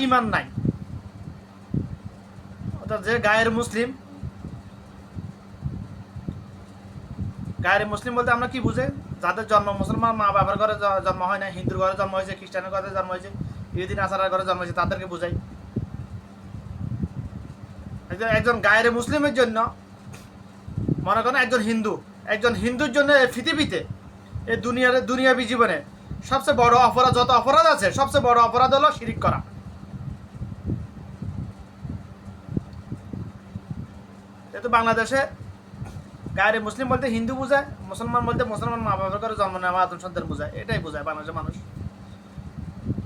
ইমান নাই, অর্থাৎ যে গায়ের মুসলিম, গায়ের মুসলিম বলতে আমরা কি বুঝে, যাদের জন্ম মুসলমান মা বাবার ঘরে জন্ম হয় না, হিন্দুর ঘরে জন্ম হয়েছে, খ্রিস্টানের ঘরে জন্ম হয়েছে, ইহুদি নাসারার ঘরে জন্ম হয়েছে, তাদেরকে বুঝাই। একজন গায়ের মুসলিমের জন্য, মনে করেন একজন হিন্দুর জন্য পৃথিবীতে এই দুনিয়াবি জীবনে সবচেয়ে বড় অপরাধ, যত অপরাধ আছে সবচেয়ে বড় অপরাধ হলো শিরিক করা। যেহেতু বাংলাদেশে গায়ের মুসলিম বলতে হিন্দু বোঝায়, মুসলমান বলতে মুসলমান মা বাবার করে জন্ম নেওয়া আদম সন্তান বোঝায়, এটাই বোঝায় বাংলাদেশের মানুষ,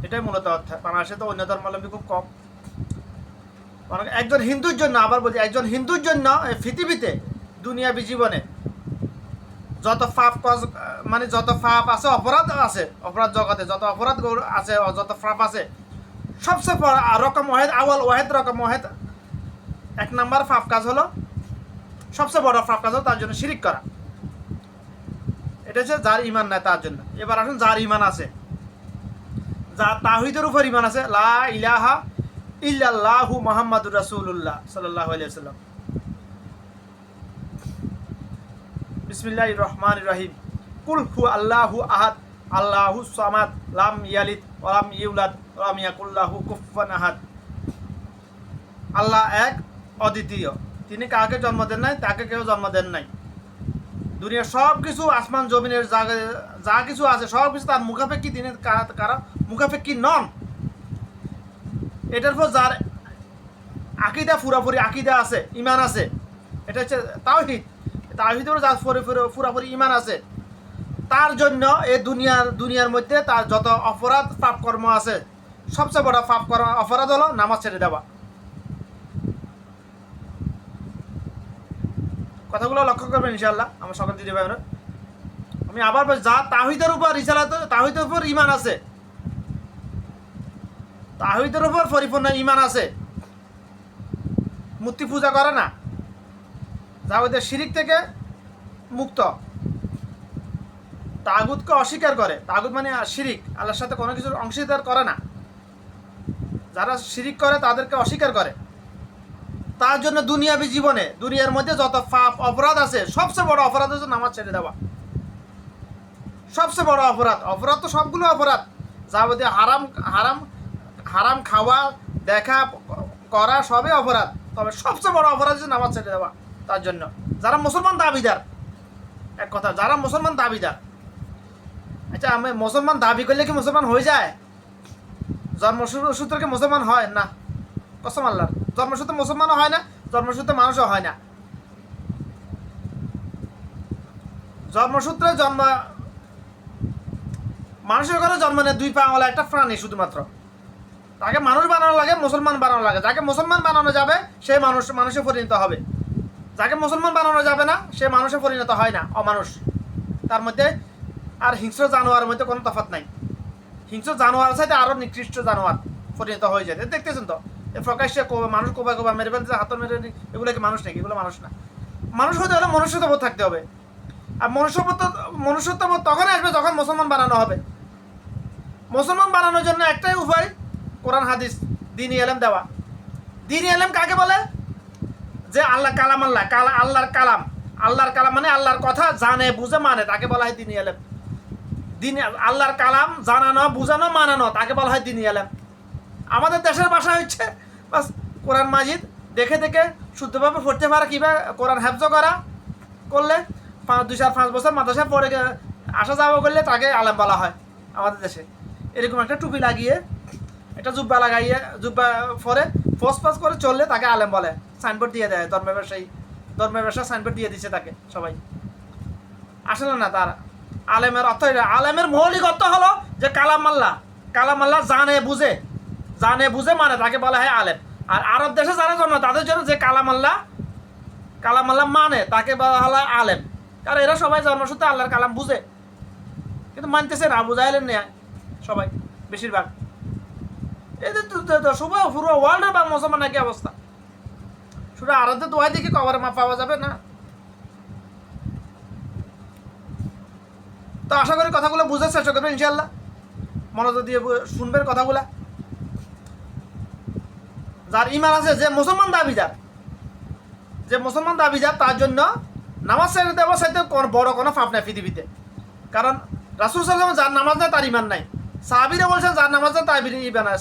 এটাই মূলত অর্থ। বাংলাদেশে তো অন্য ধর্মাবলম্বী খুব কম। একজন হিন্দুর জন্য, আবার বলছি, একজন হিন্দুর জন্য পৃথিবীতে দুনিয়াবি জীবনে যত পাপ, মানে যত পাপ আছে, অপরাধ আছে, অপরাধ জগতে যত অপরাধ আছে, যত পাপ আছে, সবচেয়ে রকম ওয়াহেদ রকম ওয়াহেদ 1 নাম্বার পাপ কাজ হলো, সবচেয়ে বড় পাপ কাজ হলো তার জন্য শিরিক করা। এটা হচ্ছে যার ইমান নাই তার জন্য। এবার আসুন যার ইমান আছে, যার তাওহীদের উপর ইমান আছে, লা ইলাহা ইল্লাল্লাহু মুহাম্মাদুর রাসূলুল্লাহ সাল্লাল্লাহু আলাইহি ওয়াসাল্লাম। বিসমিল্লাহির রহমানির রহিম। কুল হু আল্লাহু আহাদ আল্লাহুস সামাদ লাম ইয়ালিদ ওয়া লাম ইউলাদ ওয়া লাম ইয়াকুল লাহু কুফুয়ান আহাদ। আল্লাহ এক, অদ্বিতীয়, তিনি কাউকে জন্ম দেন নাই, তাকে কেউ জন্ম দেন নাই। দুনিয়ার সব কিছু, আসমান জমিনের যা কিছু আছে সব কিছু তার মুখাপেক্ষী, তিনি কারো মুখাপেক্ষী নন। এটার পর যার আকীদা পুরাপুরি আকীদা আছে, ইমান আছে, এটা হচ্ছে তাওহীদ। তাওহীদের যার পুরাপুরি ইমান আছে, তার জন্য এই দুনিয়ার মধ্যে তার যত অপরাধ পাপ কর্ম আছে, সবচেয়ে বড় পাপ কর্ম অপরাধ হলো নামাজ ছেড়ে দেওয়া। কথাগুলো লক্ষ্য করবেন ইনশাআল্লাহ আমার সকল দিদি ভাইরা। আমি আবার বলছি, যা তাওহীদের উপর রিসালাত, তাওহীদের উপর ইমান আছে, তাওহীদের উপর পরিপূর্ণ ইমান আছে, মূর্তি পূজা করে না, যা ওদের শিরিক থেকে মুক্ত, তাগুতকে অস্বীকার করে, তাগুত মানে শিরিক, আল্লাহর সাথে কোনো কিছুর অংশীদার করে না, যারা শিরিক করে তাদেরকে অস্বীকার করে, তার জন্য দুনিয়াবি জীবনে দুনিয়ার মধ্যে যত পাপ অপরাধ আছে, সবচেয়ে বড় অপরাধ হচ্ছে নামাজ ছেড়ে দেওয়া। সবচেয়ে বড় অপরাধ তো সবগুলো অপরাধ, যাবতীয় হারাম খাওয়া, দেখা, করা সবই অপরাধ, তবে সবচেয়ে বড় অপরাধ হচ্ছে নামাজ ছেড়ে দেওয়া। তার জন্য যারা মুসলমান দাবিদার, এক কথা, যারা মুসলমান দাবিদার, আচ্ছা আমি মুসলমান দাবি করলে কি মুসলমান হয়ে যায়? জন্মসূত্রে কি মুসলমান হয় না? কসম আল্লাহর, জন্মসূত্রে মুসলমানও হয় না, জন্মসূত্রে মানুষও হয় না। জন্মসূত্রে মানুষের ঘরে জন্ম নেয় 2 পাওয়ালা একটা প্রাণী শুধুমাত্র, তাকে মানুষ বানানো লাগে, মুসলমান বানানো লাগে। যাকে মুসলমান বানানো যাবে সে মানুষে পরিণত হবে, যাকে মুসলমান বানানো যাবে না সে মানুষে পরিণত হয় না, অমানুষ। তার মধ্যে আর হিংস্র জানোয়ারের মধ্যে কোনো তফাৎ নাই। হিংস্র জানোয়ার চাইতে আরও নিকৃষ্ট জানোয়ার পরিণত হয়ে যায়। দেখতেছেন তো, প্রকাশ্যে মানুষ কোবা মেরে ফেলতে, হাত মেরে, এগুলো কি মানুষ নাকি? এগুলো মানুষ না। মানুষ হতে হলে মনুষ্যত্ববোধ থাকতে হবে। আর মনুষ্যত্ববোধ তখনই আসবে যখন মুসলমান বানানো হবে। মুসলমান বানানোর জন্য একটাই উপায়, কোরআন হাদিস, দ্বীনি ইলম দেওয়া। দ্বীনি ইলম কাকে বলে? যে আল্লাহ কালাম, আল্লাহর কালাম মানে আল্লাহর কথা জানে বুঝে মানে, তাকে বলা হয় দ্বীনি ইলম। আল্লাহর কালাম জানানো, বুঝানো, মানানো, তাকে বলা হয় দ্বীনি ইলম। আমাদের দেশের ভাষা হচ্ছে বাস কোরআন মাজিদ দেখে দেখে শুদ্ধভাবে পড়তে পারা, কিংবা কোরআন হেফজ করলে 2-4-5 বছর মাদ্রাসা পড়ে আসা যাওয়া করলে তাকে আলেম বলা হয় আমাদের দেশে। এরকম একটা টুপি লাগিয়ে, একটা জুব্বা লাগাইয়ে, জুব্বা পরে ফোস করে চললে তাকে আলেম বলে, সাইনবোর্ড দিয়ে দেয়। ধর্মের ব্যবসা সাইনবোর্ড দিয়ে দিচ্ছে তাকে সবাই। আসলে না, তার আলেমের অর্থ, আলেমের মৌলিক অর্থ হলো যে কালাম আল্লাহ জানে বুঝে মানে, তাকে বলা হয় আলেম। আর আরব দেশে যারা জন্ম তাদের জন্য যে কালাম আল্লাহ মানে, তাকে বলা হয় আলেম। কারণ এরা সবাই জন্মসূত্রে আল্লাহর কালাম বুঝে, কিন্তু মানতেছে না, বুঝাইলেন না সবাই, বেশিরভাগ। এই যে পুরো ওয়ার্ল্ডের বা মুসলমান একই অবস্থা। শুধু আরাধ্যের দোয়াই দেখে কবরে মাপ পাওয়া যাবে না। তো আশা করি কথাগুলো বুঝার চেষ্টা করবেন ইনশাআল্লাহ, মনোযোগ দিয়ে শুনবেন কথাগুলা। যার ইমান আছে, যে মুসলমান দাবিদার, তার জন্য নামাজ ছেড়ে দেওয়ার সাথে বড় কোনো পাপ নাই পৃথিবীতে। কারণ রাসূল সাল্লাল্লাহু আলাইহি ওয়াসাল্লাম যার নামাজ নেই তার ইমান নাই। সাহাবীরা বলছেন যার নামাজ নেই তার ইমান নাই।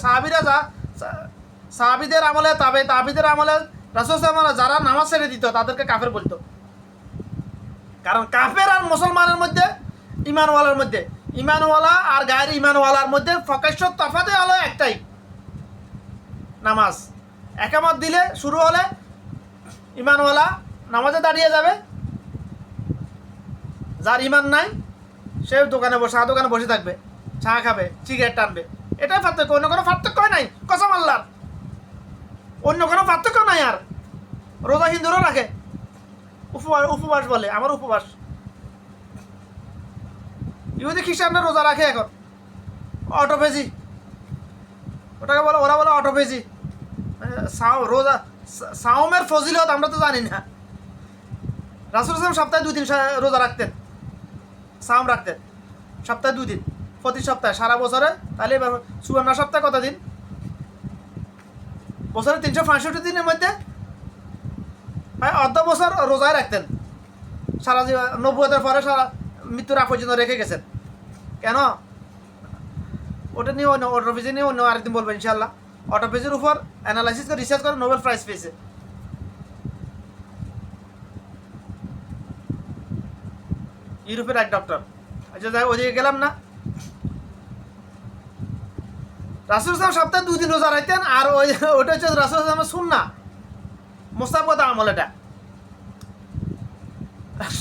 সাহাবীদের আমলে তাবিদের আমলে রাসূল সাল্লাল্লাহু আলাইহি ওয়াসাল্লাম যারা নামাজ ছেড়ে দিত তাদেরকে কাফের বলতো। কারণ কাফের আর মুসলমানের মধ্যে, ইমানওয়ালা আর গায়ের ইমানওয়ালার মধ্যে প্রকাশ্য তফাৎ হলো একটাই, নামাজ। একামত দিলে শুরু হলে ইমানওয়ালা নামাজে দাঁড়িয়ে যাবে, যার ইমান নাই সে দোকানে বসে থাকবে, চা খাবে, সিগারেট টানবে। এটাই পার্থক্য, অন্য কোনো পার্থক্য নাই। কসম আল্লাহর, অন্য কোনো পার্থক্য নাই। আর রোজা হিন্দুরও রাখে, উপবাস বলে, আমার উপবাস। ইহুদি খ্রিস্টানরা রোজা রাখে এখন, অটোফেজি ওটাকে বলে, ওরা বলে অটোফেজি। রোজা সাওমের ফজিলত আমরা তো জানি না। রাসূল সাল্লাল্লাহু আলাইহি ওয়াসাল্লাম সপ্তাহে 2 দিন রোজা রাখতেন, সাওম রাখতেন সপ্তাহে 2 দিন, প্রতি সপ্তাহে, সারা বছরে। তাহলে এবার 54 সপ্তাহে কত দিন? বছরে 365 দিনের মধ্যে প্রায় অর্ধ বছর রোজায় রাখতেন। সারা জীবন, নবুয়তের পরে সারা মৃত্যুর আগ পর্যন্ত রেখে গেছেন। কেন? ওটা নিয়ে অটোফেজি নিয়ে অন্য আরেকদিন বলবেন ইনশাল্লাহ। অটোফেজির উপর অ্যানালাইসিস করে রিসার্চ করে নোবেল প্রাইজ পেয়েছে। ইউরোপের এক ডক্টর। আচ্ছা যাই, ওদিকে গেলাম না। রাসূল সাহেব সপ্তাহে 2 দিন রোজা রাখতেন। আর ওটা হচ্ছে রাসূল সাহেবের সুন্নাহ, মুস্তাহাব আমল। এটা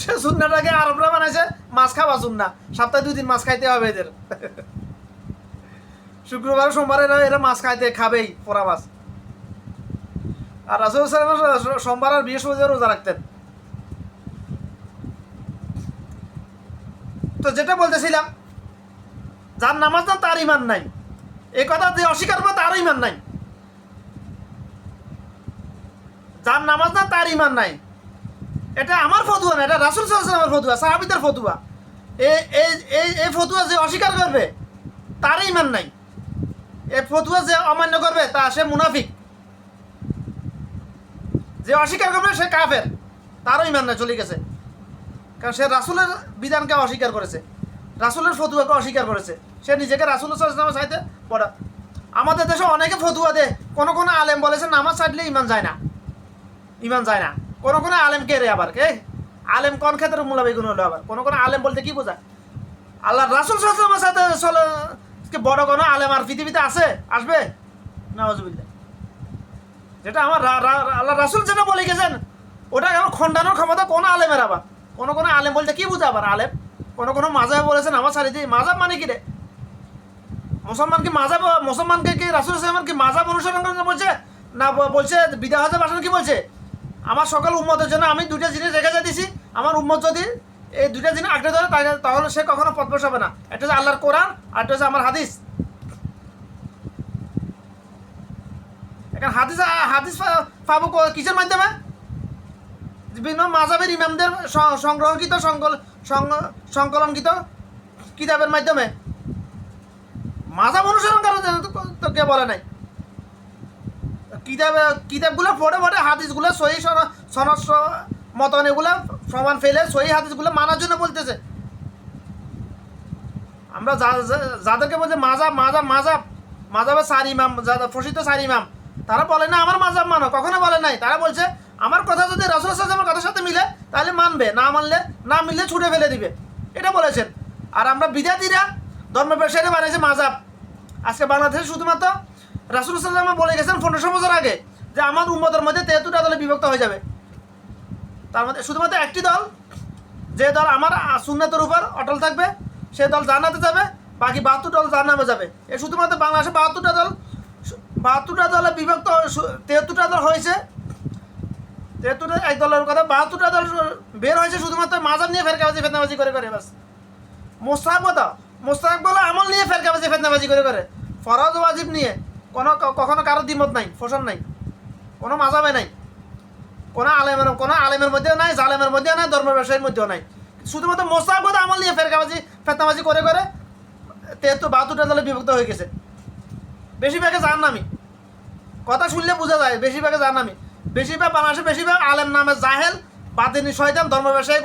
সে সুন্নাহটাকে আরবরা বানাইছে মাছ খাওয়া সুন্নাহ। সপ্তাহে 2 দিন মাছ খাইতে হবে এদের। শুক্রবার সোমবার এরা মাছ খাবেই, পোড়া মাছ। আর রাসূল সাহেব সোমবার আর বৃহস্পতিবার রোজা রাখতেন। তো যেটা বলতেছিলাম, যার নামাজ না তার ইমান নাই, এই কথা যে অস্বীকার করে তারও ইমান নাই। যার নামাজ না তার ইমান নাই, এটা আমার ফতুয়া না, এটা রাসূল সাল্লাল্লাহু আলাইহি ওয়াসাল্লামের ফতুয়া, সাহাবীদের ফতুয়া। এই ফতুয়া যে অস্বীকার করবে তার ইমান নাই। এই ফতুয়া যে অমান্য করবে তা সে মুনাফিক। যে অস্বীকার করবে সে কাফের, তারও ইমান নাই, চলে গেছে। কারণ সে রাসূলের বিধানকে অস্বীকার করেছে, রাসূলের ফতুয়াকে অস্বীকার করেছে। সে নিজেকে রাসূল সাল্লাল্লাহু আলাইহি ওয়াসাল্লামের চাইতে বড়। আমাদের দেশে অনেকে ফতুয়া দেয়, কোনো আলেম বলেছে নামাজ ছাড়লে ইমান যায় না। কোনো আলেম কে রে আবার? কে আলেম? কোন ক্ষেত্রে মূলাবেগুন হলো আবার? কোনো আলেম বলতে কি বোঝায়? আল্লাহ রাসূল সাল্লাল্লাহু আলাইহি ওয়াসাল্লামের সাথে বড় কোনো আলেম আর পৃথিবীতে আসবে? নাউযুবিল্লাহ। যেটা আমার আল্লাহ রাসূল যেটা বলে গেছেন ওটা আমার খণ্ডানোর ক্ষমতা কোন আলেমের আবার? কোনো আলেম বলতে কি বোঝা আবার? আলেম কোনো মাযহাব বলেছেন নামাজ ছাড়ি দিই। মাযহাব মানে কি রে? মুসলমানকে কি রাসূল সাল্লাল্লাহু আলাইহি ওয়াসাল্লাম কি মাযহাব অনুসরণ করতে বলছে? না বলছে বিদআত হতে বাসন কি বলছে? আমার সকল উম্মতের জন্য আমি 2টা জিনিস রেখে দিয়েছি। আমার উম্মত যদি এই 2টা জিনিস আঁকড়ে ধরে তাহলে সে কখনো পথভ্রষ্ট হবে না। একটা হচ্ছে আল্লাহর কোরআন, আর একটা হচ্ছে আমার হাদিস। এখন হাদিস পাবো কিসের মাধ্যমে? বিভিন্ন মাযহাবের ইমামদের সংগ্রহকৃত সংকলনকৃত কিতাবের মাধ্যমে। মাযহাব অনুসরণ করার জন্য তো কে বলে নাই? কিতাবগুলো পড়ে হাদিসগুলো সহি সনদ মতন এগুলো প্রমাণ ফেলে সহি হাদিসগুলো মানার জন্য বলতেছে। আমরা যাদেরকে বলছে মাযহাবের 4 ইমাম, যারা প্রসিদ্ধ 4 ইমাম, তারা বলে না আমার মাযহাব মানো, কখনো বলে নাই। তারা বলছে আমার কথা যদি রাসূল সাল্লাল্লাহু আলাইহি ওয়াসাল্লামের কথার সাথে মিলে তাহলে মানবে, না মিললে ছুটে ফেলে দিবে, এটা বলেছেন। আর আমরা বিদাতীরা ধর্ম ব্যবসায়ীরা বানিয়েছে মাযহাব। আজকে বাংলাদেশে শুধুমাত্র রাসূল সাল্লাল্লাহু আলাইহি ওয়াসাল্লাম বলে গেছেন 1500 বছর আগে যে আমার উম্মতের মধ্যে 73টা দলে বিভক্ত হয়ে যাবে। তার মধ্যে শুধুমাত্র একটি দল, যে দল আমার সুন্নাতের উপর অটল থাকবে সে দল জান্নাতে যাবে, বাকি 72 দল জাহান্নামে যাবে। এই শুধুমাত্র বাংলাদেশে 72টা দলে বিভক্ত, 73টা দল হয়েছে। 73 এক দলের কথা, 72টা দল বের হয়েছে শুধুমাত্র মাযহাব নিয়ে ফেতনাবাজি করে বাস। মুস্তাহাব বলে আমল নিয়ে ফেতনাবাজি করে ফরজ ওয়াজিব নিয়ে কখনো কারো দ্বিমত নাই, ফসল নাই, কোনো মাযহাবে নাই, কোনো আলেমের মধ্যেও নাই, জালেমের মধ্যেও নাই, ধর্ম ব্যবসায়ীর মধ্যেও নাই। শুধুমাত্র মুস্তাহাব আমল নিয়ে ফেতনাবাজি করে 72টা দলে বিভক্ত হয়ে গেছে। বেশিরভাগে জাহান্নামী। কথা শুনলে বোঝা যায় বেশিরভাগে জান আমি বেশিরভাগ বাংলাদেশে বেশিরভাগ আলেম নামে জাহেল বাতিনি শয়তান ধর্ম ব্যবসায়ী